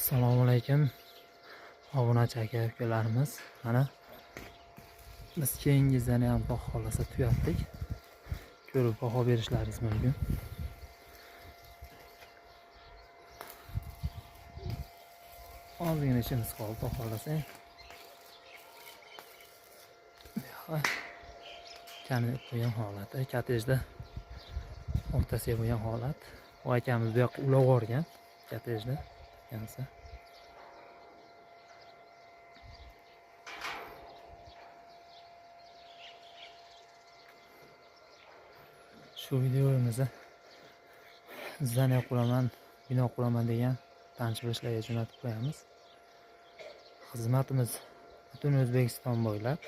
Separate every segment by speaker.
Speaker 1: Assalomu alaykum obunachi aka ukalarimiz. Mana biz keyingizdan ham Xudo xolasa tuyatdik. Ko'rib baho berishlaringiz mumkin. Ozgina ishimiz qoldi Xudo xolasa. Kanib qo'ygan holat, kottejda o'rtasiga bo'lgan holat. Bu akamiz bu yoqqa ulab yuborgan kottejda ekansa. Shu videomizni zdaniya quraman, bino quraman degan tanishlarga jo'natib qo'yamiz. Xizmatimiz butun O'zbekiston bo'ylab.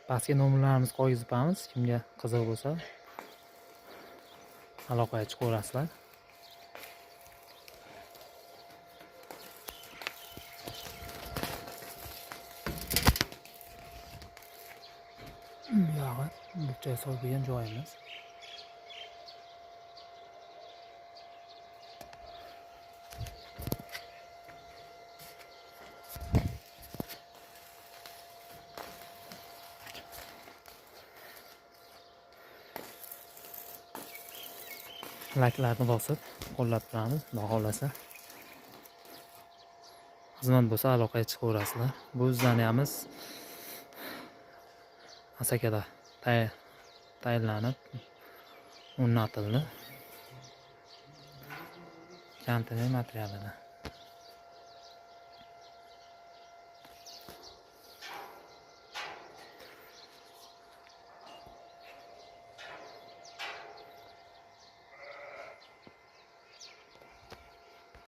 Speaker 1: Pastga nomerlarimizni qo'yib yozamiz. Kimga qiziq bo'lsa aloqaga chiqaverasizlar. Bu yog'i bukchaga solib qo'ygan joyimiz. Like'larni bosib qo'llab turamiz. Xudo xolasa xizmat bo'lsa aloqaga chiqaverasizlar. Bu zdaniyamiz Asakada tayinlanib o'rnatildi. Konteyner materialida.